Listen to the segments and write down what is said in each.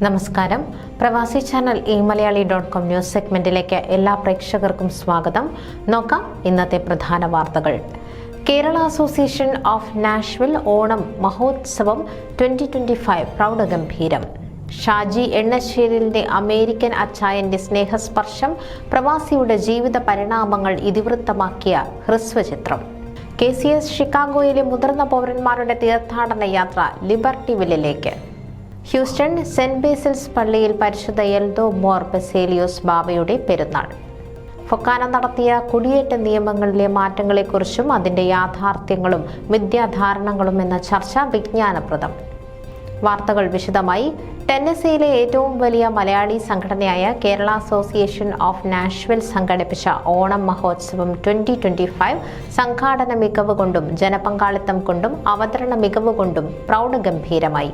നമസ്കാരം. പ്രവാസി channel eMalayali.com news സെഗ്മെന്റിലേക്ക് എല്ലാ പ്രേക്ഷകർക്കും സ്വാഗതം. നോക്കാം ഇന്നത്തെ പ്രധാന വാർത്തകൾ. Kerala association of Nashville Onam മഹോത്സവം 2025 പ്രൗഢഗംഭീരം. ഷാജി എണ്ണശ്ശേരിലിന്റെ അമേരിക്കൻ അച്ചായന്റെ സ്നേഹസ്പർശം, പ്രവാസിയുടെ ജീവിത പരിണാമങ്ങൾ ഇതിവൃത്തമാക്കിയ ഹ്രസ്വചിത്രം. KCS ഷിക്കാഗോയിലെ മുതിർന്ന പൗരന്മാരുടെ തീർത്ഥാടന യാത്ര ലിബർട്ടിവില്ലിലേക്ക്. ഹ്യൂസ്റ്റൺ സെന്റ് ബേസിൽസ് പള്ളിയിൽ പരിശുദ്ധ എൽദോ മോർ ബസേലിയോസ് ബാബയുടെ പെരുന്നാൾ. ഫൊക്കാന നടത്തിയ കുടിയേറ്റ നിയമങ്ങളിലെ മാറ്റങ്ങളെക്കുറിച്ചും അതിന്റെ യാഥാർത്ഥ്യങ്ങളും മിഥ്യാധാരണകളും എന്ന ചർച്ച വിജ്ഞാനപ്രദം. വാർത്തകൾ വിശദമായി. ടെന്നസിയിലെ ഏറ്റവും വലിയ മലയാളി സംഘടനയായ കേരള അസോസിയേഷൻ ഓഫ് നാഷ്വിൽ സംഘടിപ്പിച്ച ഓണം മഹോത്സവം 2025 സംഘാടന മികവ് കൊണ്ടും ജനപങ്കാളിത്തം കൊണ്ടും അവതരണ മികവ് കൊണ്ടും പ്രൗഢഗംഭീരമായി.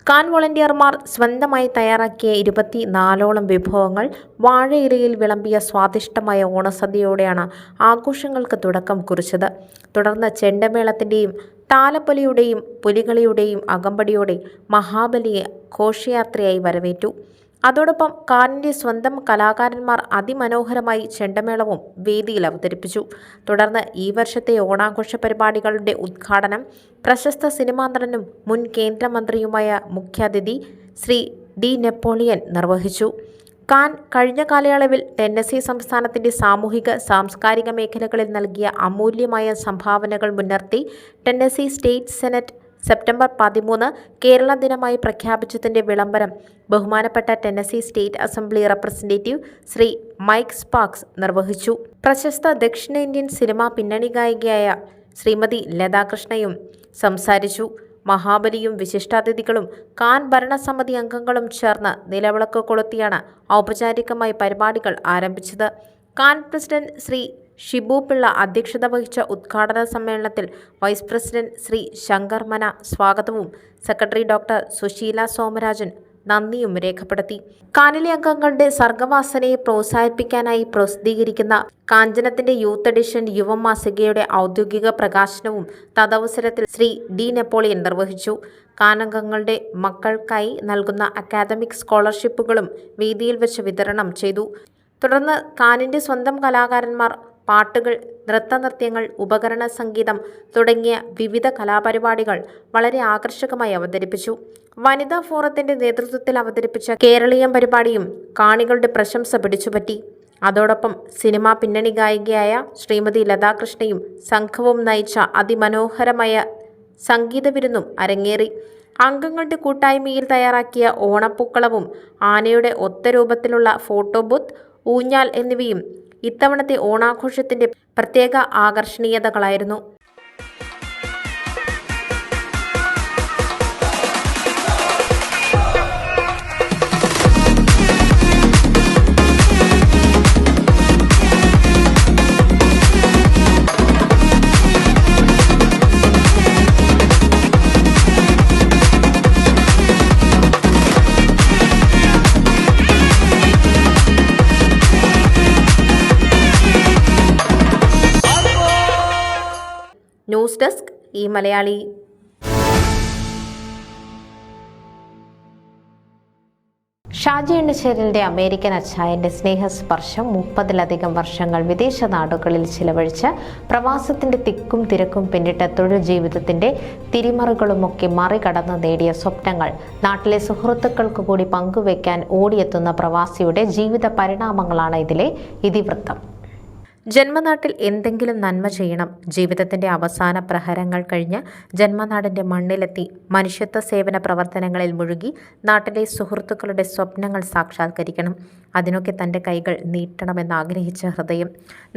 കാൻ വോളണ്ടിയർമാർ സ്വന്തമായി തയ്യാറാക്കിയ 24ഓളം വിഭവങ്ങൾ വാഴയിലയിൽ വിളമ്പിയ സ്വാദിഷ്ടമായ ഓണസദ്യയോടെയാണ് ആഘോഷങ്ങൾക്ക് തുടക്കം കുറിച്ചത്. തുടർന്ന് ചെണ്ടമേളത്തിൻ്റെയും താലപ്പൊലിയുടെയും പുലികളിയുടെയും അകമ്പടിയോടെ മഹാബലിയെ ഘോഷയാത്രയായി വരവേറ്റു. അതോടൊപ്പം കാനിൻ്റെ സ്വന്തം കലാകാരന്മാർ അതിമനോഹരമായി ചെണ്ടമേളവും വേദിയിൽ അവതരിപ്പിച്ചു. തുടർന്ന് ഈ വർഷത്തെ ഓണാഘോഷ പരിപാടികളുടെ ഉദ്ഘാടനം പ്രശസ്ത സിനിമാ നടനും മുൻ കേന്ദ്രമന്ത്രിയുമായ മുഖ്യാതിഥി ശ്രീ ഡി നെപ്പോളിയൻ നിർവഹിച്ചു. കാൻ കഴിഞ്ഞ കാലയളവിൽ ടെന്നസി സംസ്ഥാനത്തിൻ്റെ സാമൂഹിക സാംസ്കാരിക മേഖലകളിൽ നൽകിയ അമൂല്യമായ സംഭാവനകൾ മുൻനിർത്തി Tennessee state senate September 13 Kerala ദിനമായി പ്രഖ്യാപിച്ചതിൻ്റെ വിളംബരം ബഹുമാനപ്പെട്ട Tennessee state assembly representative Shri Mike Sparks നിർവഹിച്ചു. പ്രശസ്ത ദക്ഷിണേന്ത്യൻ സിനിമാ പിന്നണി ഗായികയായ ശ്രീമതി ലതാകൃഷ്ണയും സംസാരിച്ചു. മഹാബലിയും വിശിഷ്ടാതിഥികളും കാൻ ഭരണസമിതി അംഗങ്ങളും ചേർന്ന് നിലവിളക്ക് കൊളുത്തിയാണ് ഔപചാരികമായി പരിപാടികൾ ആരംഭിച്ചത്. കാൻ പ്രസിഡന്റ് ശ്രീ ഷിബു പിള്ള അധ്യക്ഷത വഹിച്ച ഉദ്ഘാടന സമ്മേളനത്തിൽ വൈസ് പ്രസിഡന്റ് ശ്രീ ശങ്കർ മന സ്വാഗതവും സെക്രട്ടറി ഡോക്ടർ സുശീല സോമരാജൻ നന്ദിയും രേഖപ്പെടുത്തി. കാനിലെ അംഗങ്ങളുടെ സർഗവാസനയെ പ്രോത്സാഹിപ്പിക്കാനായി പ്രസിദ്ധീകരിക്കുന്ന കാഞ്ചനത്തിന്റെ യൂത്ത് എഡിഷൻ യുവം മാസികയുടെ ഔദ്യോഗിക പ്രകാശനവും തദവസരത്തിൽ ശ്രീ ഡി നെപ്പോളിയൻ നിർവഹിച്ചു. കാൻ അംഗങ്ങളുടെ മക്കൾക്കായി നൽകുന്ന അക്കാദമിക് സ്കോളർഷിപ്പുകളും വേദിയിൽ വെച്ച് വിതരണം ചെയ്തു. തുടർന്ന് കാനിൻ്റെ സ്വന്തം കലാകാരന്മാർ പാട്ടുകൾ, നൃത്തനൃത്യങ്ങൾ, ഉപകരണ സംഗീതം തുടങ്ങിയ വിവിധ കലാപരിപാടികൾ വളരെ ആകർഷകമായി അവതരിപ്പിച്ചു. വനിതാ ഫോറത്തിന്റെ നേതൃത്വത്തിൽ അവതരിപ്പിച്ച കേരളീയം പരിപാടിയും കാണികളുടെ പ്രശംസ പിടിച്ചുപറ്റി. അതോടൊപ്പം സിനിമാ പിന്നണി ഗായികയായ ശ്രീമതി ലതാകൃഷ്ണയും സംഘവും നയിച്ച അതിമനോഹരമായ സംഗീത വിരുന്നും അരങ്ങേറി. അംഗങ്ങളുടെ കൂട്ടായ്മയിൽ തയ്യാറാക്കിയ ഓണപ്പൂക്കളവും ആനയുടെ ഒത്ത രൂപത്തിലുള്ള ഫോട്ടോ ബൂത്ത്, ഊഞ്ഞാൽ എന്നിവയും ഇത്തവണത്തെ ഓണാഘോഷത്തിന്റെ പ്രത്യേക ആകർഷണീയതകളായിരുന്നു. News desk eMalayali. ഷാജി എണ്ണശ്ശേരിലിന്റെ അമേരിക്കൻ അച്ചായന്റെ സ്നേഹസ്പർശം 30-ലധികം വർഷങ്ങൾ വിദേശ നാടുകളിൽ ചിലവഴിച്ച് പ്രവാസത്തിന്റെ തിക്കും തിരക്കും പിന്നിട്ട തൊഴിൽ ജീവിതത്തിന്റെ തിരിമറുകളുമൊക്കെ മറികടന്ന് നേടിയ സ്വപ്നങ്ങൾ നാട്ടിലെ സുഹൃത്തുക്കൾക്ക് കൂടി പങ്കുവയ്ക്കാൻ ഓടിയെത്തുന്ന പ്രവാസിയുടെ ജീവിത പരിണാമങ്ങളാണ് ഇതിലെ ഇതിവൃത്തം. ജന്മനാട്ടിൽ എന്തെങ്കിലും നന്മ ചെയ്യണം. ജീവിതത്തിന്റെ അവസാന പ്രഹരങ്ങൾ കഴിഞ്ഞ് ജന്മനാടിന്റെ മണ്ണിലെത്തി മനുഷ്യത്വ സേവന പ്രവർത്തനങ്ങളിൽ മുഴുകി നാട്ടിലെ സുഹൃത്തുക്കളുടെ സ്വപ്നങ്ങൾ സാക്ഷാത്കരിക്കണം. അതിനൊക്കെ തൻ്റെ കൈകൾ നീട്ടണമെന്ന് ആഗ്രഹിച്ച ഹൃദയം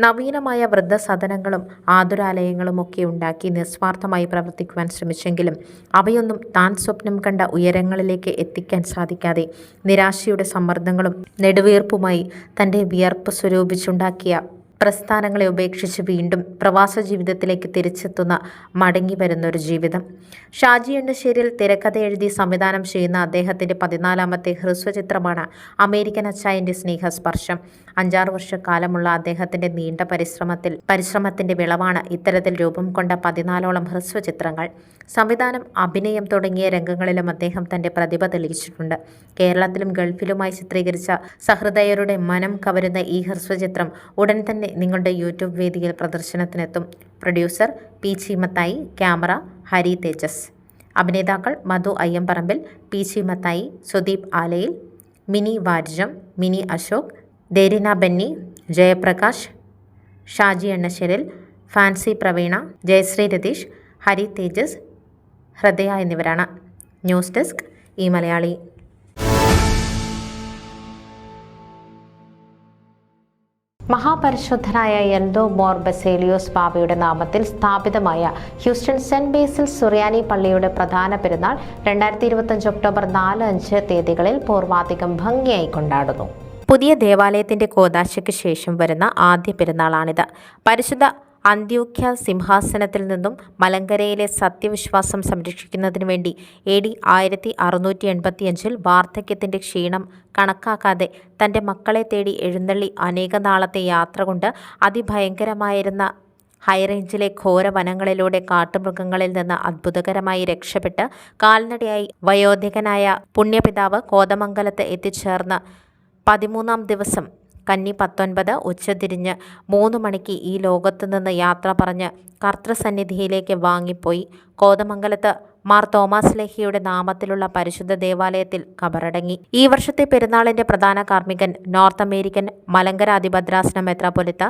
നവീനമായ വൃദ്ധസദനങ്ങളും ആതുരാലയങ്ങളും ഒക്കെ ഉണ്ടാക്കി നിസ്വാർത്ഥമായി പ്രവർത്തിക്കുവാൻ ശ്രമിച്ചെങ്കിലും അവയൊന്നും താൻ സ്വപ്നം കണ്ട ഉയരങ്ങളിലേക്ക് എത്തിക്കാൻ സാധിക്കാതെ നിരാശയുടെ സമ്മർദ്ദങ്ങളും നെടുവീർപ്പുമായി തൻ്റെ വിയർപ്പ് സ്വരൂപിച്ചുണ്ടാക്കിയ പ്രസ്ഥാനങ്ങളെ ഉപേക്ഷിച്ച് വീണ്ടും പ്രവാസ ജീവിതത്തിലേക്ക് തിരിച്ചെത്തുന്ന മടങ്ങി വരുന്നൊരു ജീവിതം. ഷാജി എണ്ണശ്ശേരിയിൽ തിരക്കഥ എഴുതി സംവിധാനം ചെയ്യുന്ന അദ്ദേഹത്തിൻ്റെ 14ാമത്തെ ഹ്രസ്വചിത്രമാണ് അമേരിക്കൻ അച്ചായൻ്റെ സ്നേഹസ്പർശം. 5-6 വർഷക്കാലമുള്ള അദ്ദേഹത്തിൻ്റെ നീണ്ട പരിശ്രമത്തിൻ്റെ വിളവാണ് ഇത്തരത്തിൽ രൂപം കൊണ്ട 14ഓളം ഹ്രസ്വചിത്രങ്ങൾ. സംവിധാനം, അഭിനയം തുടങ്ങിയ രംഗങ്ങളിലും അദ്ദേഹം തൻ്റെ പ്രതിഭ തെളിയിച്ചിട്ടുണ്ട്. കേരളത്തിലും ഗൾഫിലുമായി ചിത്രീകരിച്ച സഹൃദയരുടെ മനം കവരുന്ന ഈ ഹ്രസ്വചിത്രം ഉടൻ തന്നെ നിങ്ങളുടെ യൂട്യൂബ് വേദിയിൽ പ്രദർശനത്തിനെത്തും. പ്രൊഡ്യൂസർ പി.ചി. മത്തായി, ക്യാമറ ഹരി തേജസ്. അഭിനേതാക്കൾ മധു അയ്യമ്പറമ്പിൽ, പി.ചി. മത്തായി, സുദീപ് ആലയിൽ, മിനി വാരിജം, മിനി അശോക്, ദേരിന ബെന്നി, ജയപ്രകാശ്, ഷാജി എണ്ണശ്ശേരിൽ, ഫാൻസി പ്രവീണ, ജയശ്രീ രതീഷ്, ഹരി തേജസ്, ഹൃദയ എന്നിവരാണ്. ന്യൂസ് ഡെസ്ക് ഈ മലയാളി. മഹാപരിശുദ്ധനായ എൽദോമോർ ബസേലിയോസ് ബാവയുടെ നാമത്തിൽ സ്ഥാപിതമായ ഹ്യൂസ്റ്റൺ സെന്റ് ബേസിൽ സുറിയാനി പള്ളിയുടെ പ്രധാന പെരുന്നാൾ 2025 ഒക്ടോബർ 4-5 തീയതികളിൽ പൂർവാധികം ഭംഗിയായി കൊണ്ടാടുന്നു. പുതിയ ദേവാലയത്തിന്റെ കോദാശയ്ക്ക് ശേഷം വരുന്ന ആദ്യ പെരുന്നാളാണിത്. പരിശുദ്ധ അന്ത്യോഖ്യ സിംഹാസനത്തിൽ നിന്നും മലങ്കരയിലെ സത്യവിശ്വാസം സംരക്ഷിക്കുന്നതിനു വേണ്ടി AD 1685 വാർദ്ധക്യത്തിൻ്റെ ക്ഷീണം കണക്കാക്കാതെ തൻ്റെ മക്കളെ തേടി എഴുന്നള്ളി അനേക നാളത്തെ യാത്ര കൊണ്ട് അതിഭയങ്കരമായിരുന്ന ഹൈറേഞ്ചിലെ ഘോര വനങ്ങളിലൂടെ കാട്ടുമൃഗങ്ങളിൽ നിന്ന് അത്ഭുതകരമായി രക്ഷപ്പെട്ട് കാൽനടയായി വയോധികനായ പുണ്യപിതാവ് കോതമംഗലത്ത് എത്തിച്ചേർന്ന് 13ാം ദിവസം കന്നി 19 ഉച്ചതിരിഞ്ഞ് 3 മണിക്ക് ഈ ലോകത്തു നിന്ന് യാത്ര പറഞ്ഞ് കർത്തൃസന്നിധിയിലേക്ക് വാങ്ങിപ്പോയി. കോതമംഗലത്ത് മാർ തോമസ് ലേഹിയുടെ നാമത്തിലുള്ള പരിശുദ്ധ ദേവാലയത്തിൽ കബറടങ്ങി. ഈ വർഷത്തെ പെരുന്നാളിൻ്റെ പ്രധാന കാർമ്മികൻ north American Malankara അതിഭദ്രാസന മെത്രാപ്പൊലിത്ത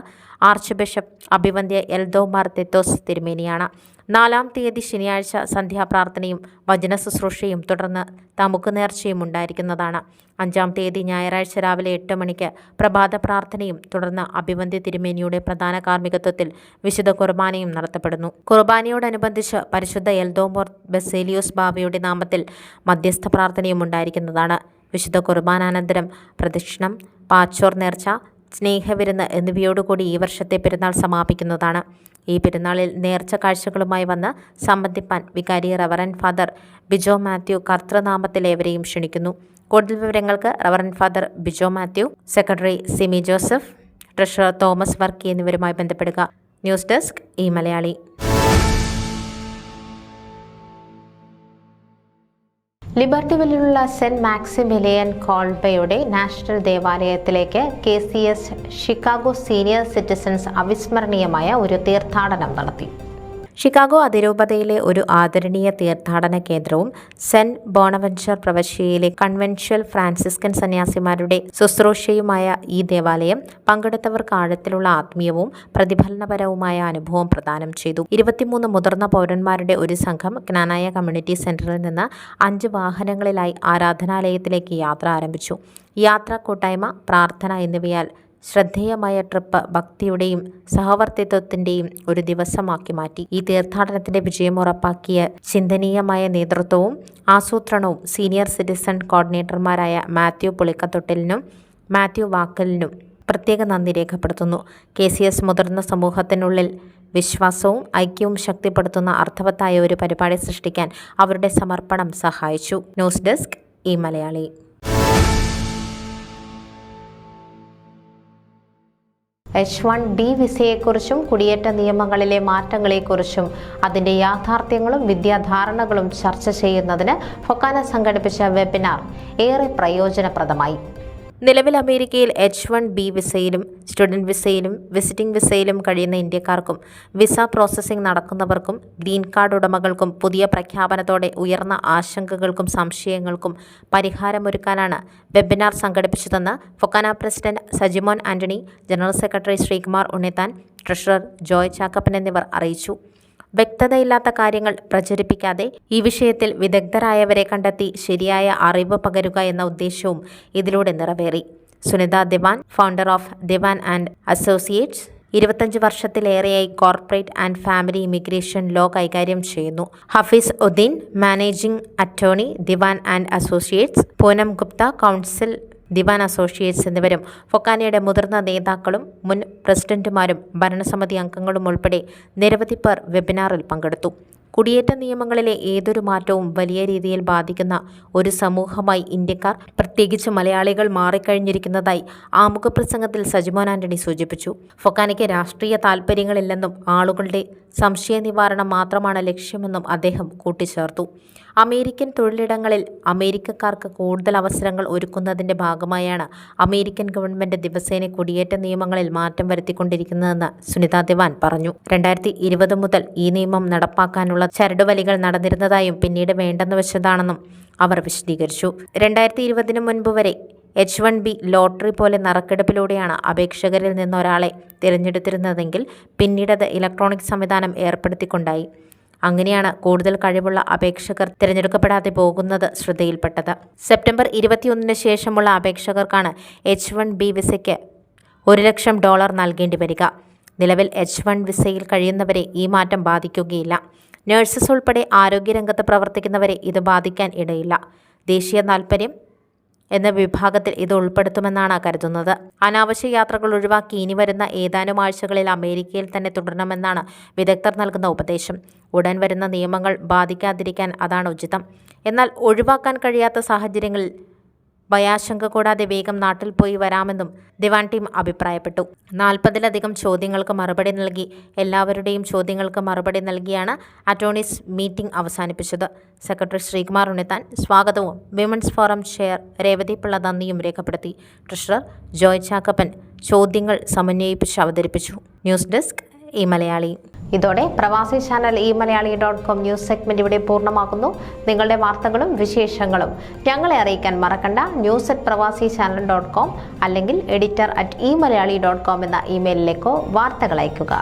arch bishop അഭിവന്ദ്യ Eldho Mar തെത്തോസ് തിരുമേനിയാണ്. 4-ാം തീയതി ശനിയാഴ്ച സന്ധ്യാപ്രാർത്ഥനയും വചന ശുശ്രൂഷയും തുടർന്ന് തമുക്ക് നേർച്ചയും ഉണ്ടായിരിക്കുന്നതാണ്. 5-ാം തീയതി ഞായറാഴ്ച രാവിലെ 8 മണിക്ക് പ്രഭാത പ്രാർത്ഥനയും തുടർന്ന് അഭിവന്ദ്യ തിരുമേനിയുടെ പ്രധാന കാർമ്മികത്വത്തിൽ വിശുദ്ധ കുർബാനയും നടത്തപ്പെടുന്നു. കുർബാനയോടനുബന്ധിച്ച് പരിശുദ്ധ എൽദോമോർ ബസേലിയോസ് ബാവയുടെ നാമത്തിൽ മധ്യസ്ഥ പ്രാർത്ഥനയും ഉണ്ടായിരിക്കുന്നതാണ്. വിശുദ്ധ കുർബാനാനന്തരം പ്രദക്ഷിണം, പാച്ചോർ നേർച്ച, സ്നേഹവിരുന്ന് എന്നിവയോടുകൂടി ഈ വർഷത്തെ പെരുന്നാൾ സമാപിക്കുന്നതാണ്. ഈ പെരുന്നാളിൽ നേർച്ച കാഴ്ചകളുമായി വന്ന് സംബന്ധിപ്പാൻ വികാരി റവറൻഡ് ഫാദർ ബിജോ മാത്യു കർത്തൃനാമത്തിൽ ഏവരെയും ക്ഷണിക്കുന്നു. കൂടുതൽ വിവരങ്ങൾക്ക് reverend father Bijo Mathew, secretary Simi Joseph, treasurer Thomas Varkey എന്നിവരുമായി ബന്ധപ്പെടുക. ന്യൂസ് ഡെസ്ക് ഈ മലയാളി. ലിബർട്ടിവിലുള്ള സെന്റ് മാക്സിമിലിയൻ കോൾബയുടെ നാഷണൽ ദേവാലയത്തിലേക്ക് KCS ഷിക്കാഗോ സീനിയർ സിറ്റിസൺസ് അവിസ്മരണീയമായ ഒരു തീർത്ഥാടനം നടത്തി. ഷിക്കാഗോ അതിരൂപതയിലെ ഒരു ആദരണീയ തീർത്ഥാടന കേന്ദ്രവും സെന്റ് ബോണവെൻച്ചർ പ്രവിശ്യയിലെ കൺവെൻഷ്യൽ ഫ്രാൻസിസ്കൻ സന്യാസിമാരുടെ ശുശ്രൂഷയുമായ ഈ ദേവാലയം പങ്കെടുത്തവർക്ക് ആഴത്തിലുള്ള ആത്മീയവും പ്രതിഫലനപരവുമായ അനുഭവം പ്രദാനം ചെയ്തു. 23 മുതിർന്ന പൗരന്മാരുടെ ഒരു സംഘം ക്നാനായ കമ്മ്യൂണിറ്റി സെന്ററിൽ നിന്ന് 5 വാഹനങ്ങളിലായി ആരാധനാലയത്തിലേക്ക് യാത്ര ആരംഭിച്ചു. യാത്ര, കൂട്ടായ്മ, പ്രാർത്ഥന എന്നിവയാൽ ശ്രദ്ധേയമായ ട്രിപ്പ് ഭക്തിയുടെയും സഹവർത്തിത്വത്തിൻ്റെയും ഒരു ദിവസമാക്കി മാറ്റി. ഈ തീർത്ഥാടനത്തിന്റെ വിജയം ഉറപ്പാക്കിയ ചിന്തനീയമായ നേതൃത്വവും ആസൂത്രണവും സീനിയർ സിറ്റിസൺ കോർഡിനേറ്റർമാരായ മാത്യു പുളിക്കത്തൊട്ടിലിനും മാത്യു വാക്കലിനും പ്രത്യേക നന്ദി രേഖപ്പെടുത്തുന്നു. KCS മുതിർന്ന സമൂഹത്തിനുള്ളിൽ വിശ്വാസവും ഐക്യവും ശക്തിപ്പെടുത്തുന്ന അർത്ഥവത്തായ ഒരു പരിപാടി സൃഷ്ടിക്കാൻ അവരുടെ സമർപ്പണം സഹായിച്ചു. ന്യൂസ് ഡെസ്ക് ഈ മലയാളി. H1B വിസയെക്കുറിച്ചും കുടിയേറ്റ നിയമങ്ങളിലെ മാറ്റങ്ങളെക്കുറിച്ചും അതിൻ്റെ യാഥാർത്ഥ്യങ്ങളും വിദ്യാധാരണകളും ചർച്ച ചെയ്യുന്നതിന് ഫൊക്കാന സംഘടിപ്പിച്ച വെബിനാർ ഏറെ പ്രയോജനപ്രദമായി. നിലവിൽ അമേരിക്കയിൽ H-1B വിസയിലും സ്റ്റുഡന്റ് വിസയിലും വിസിറ്റിംഗ് വിസയിലും കഴിയുന്ന ഇന്ത്യക്കാർക്കും വിസ പ്രോസസ്സിംഗ് നടക്കുന്നവർക്കും ഗ്രീൻ കാർഡ് ഉടമകൾക്കും പുതിയ പ്രഖ്യാപനത്തോടെ ഉയർന്ന ആശങ്കകൾക്കും സംശയങ്ങൾക്കും പരിഹാരമൊരുക്കാനാണ് വെബിനാർ സംഘടിപ്പിച്ചതെന്ന് FOKANA president Sajimon Antony, general secretary Sreekumar Unnithan, treasurer Joy Chackappan എന്നിവർ അറിയിച്ചു. വ്യക്തതയില്ലാത്ത കാര്യങ്ങൾ പ്രചരിപ്പിക്കാതെ ഈ വിഷയത്തിൽ വിദഗ്ധരായവരെ കണ്ടെത്തി ശരിയായ അറിവ് പകരുക എന്ന ഉദ്ദേശവും ഇതിലൂടെ നിറവേറി. Sunitha Dewan, founder of Dewan and associates, 25 വർഷത്തിലേറെയായി corporate and family immigration law കൈകാര്യം ചെയ്യുന്നു. Hafeez Uddin, managing attorney, Dewan and associates, Poonam Gupta, counsel Dewan associates എന്നിവരും ഫൊക്കാനയുടെ മുതിർന്ന നേതാക്കളും മുൻ പ്രസിഡന്റുമാരും ഭരണസമിതി അംഗങ്ങളും ഉൾപ്പെടെ നിരവധി പേർ വെബിനാറിൽ പങ്കെടുത്തു. കുടിയേറ്റ നിയമങ്ങളിലെ ഏതൊരു മാറ്റവും വലിയ രീതിയിൽ ബാധിക്കുന്ന ഒരു സമൂഹമായി ഇന്ത്യക്കാർ, പ്രത്യേകിച്ച് മലയാളികൾ മാറിക്കഴിഞ്ഞിരിക്കുന്നതായി ആമുഖപ്രസംഗത്തിൽ സജിമോൻ ആന്റണി സൂചിപ്പിച്ചു. ഫൊക്കാനയ്ക്ക് രാഷ്ട്രീയ താൽപ്പര്യങ്ങളില്ലെന്നും ആളുകളുടെ സംശയ നിവാരണം മാത്രമാണ് ലക്ഷ്യമെന്നും അദ്ദേഹം കൂട്ടിച്ചേർത്തു. അമേരിക്കൻ തൊഴിലിടങ്ങളിൽ അമേരിക്കക്കാർക്ക് കൂടുതൽ അവസരങ്ങൾ ഒരുക്കുന്നതിൻ്റെ ഭാഗമായാണ് അമേരിക്കൻ ഗവൺമെൻറ് ദിവസേന കുടിയേറ്റ നിയമങ്ങളിൽ മാറ്റം വരുത്തിക്കൊണ്ടിരിക്കുന്നതെന്ന് സുനിത ദിവാൻ പറഞ്ഞു. 2020 മുതൽ ഈ നിയമം നടപ്പാക്കാനുള്ള ചരടുവലികൾ നടന്നിരുന്നതായും പിന്നീട് വേണ്ടെന്ന് വെച്ചതാണെന്നും അവർ വിശദീകരിച്ചു. 2020 മുൻപ് വരെ H-1B ലോട്ടറി പോലെ നറുക്കെടുപ്പിലൂടെയാണ് അപേക്ഷകരിൽ നിന്നൊരാളെ തിരഞ്ഞെടുത്തിരുന്നതെങ്കിൽ പിന്നീടത് ഇലക്ട്രോണിക് സംവിധാനം ഏർപ്പെടുത്തിക്കൊണ്ടായി. അങ്ങനെയാണ് കൂടുതൽ കഴിവുള്ള അപേക്ഷകർ തിരഞ്ഞെടുക്കപ്പെടാതെ പോകുന്നത് ശ്രദ്ധയിൽപ്പെട്ടത്. സെപ്റ്റംബർ 21 ശേഷമുള്ള അപേക്ഷകർക്കാണ് H-1B വിസയ്ക്ക് $1,00,000 നൽകേണ്ടി വരിക. നിലവിൽ H-1 വിസയിൽ കഴിയുന്നവരെ ഈ മാറ്റം ബാധിക്കുകയില്ല. നഴ്സസ് ഉൾപ്പെടെ ആരോഗ്യരംഗത്ത് പ്രവർത്തിക്കുന്നവരെ ഇത് ബാധിക്കാൻ ഇടയില്ല. ദേശീയ താൽപ്പര്യം എന്ന വിഭാഗത്തിൽ ഇത് ഉൾപ്പെടുത്തുമെന്നാണ് കരുതുന്നത്. അനാവശ്യ യാത്രകൾ ഒഴിവാക്കി ഇനി വരുന്ന ഏതാനും ആഴ്ചകളിൽ അമേരിക്കയിൽ തന്നെ തുടരണമെന്നാണ് വിദഗ്ധർ നൽകുന്ന ഉപദേശം. ഉടൻ വരുന്ന നിയമങ്ങൾ ബാധിക്കാതിരിക്കാൻ അതാണ് ഉചിതം. എന്നാൽ ഒഴിവാക്കാൻ കഴിയാത്ത സാഹചര്യങ്ങളിൽ ഭയാശങ്ക കൂടാതെ വേഗം നാട്ടിൽ പോയി വരാമെന്നും ദിവാൻ ടീം അഭിപ്രായപ്പെട്ടു. 40-ലധികം ചോദ്യങ്ങൾക്ക് മറുപടി നൽകി എല്ലാവരുടെയും ചോദ്യങ്ങൾക്ക് മറുപടി നൽകിയാണ് അറ്റോർണീസ് മീറ്റിംഗ് അവസാനിപ്പിച്ചത്. സെക്രട്ടറി ശ്രീകുമാർ ഉണ്ണിത്താൻ സ്വാഗതവും women's forum chair Revathi Pillai നന്ദിയും രേഖപ്പെടുത്തി. ട്രഷറർ ജോയ് ചാക്കപ്പൻ ചോദ്യങ്ങൾ സമന്വയിപ്പിച്ച് അവതരിപ്പിച്ചു. ന്യൂസ് ഡെസ്ക് ഈ മലയാളി. ഇതോടെ പ്രവാസി ചാനൽ eMalayali.com ന്യൂസ് സെഗ്മെന്റ് ഇവിടെ പൂർണ്ണമാകുന്നു. നിങ്ങളുടെ വാർത്തകളും വിശേഷങ്ങളും ഞങ്ങളെ അറിയിക്കാൻ മറക്കണ്ട. news@pravasichannel.com അല്ലെങ്കിൽ editor@eMalayali.com എന്ന ഇമെയിലിലേക്കോ വാർത്തകൾ അയയ്ക്കുക.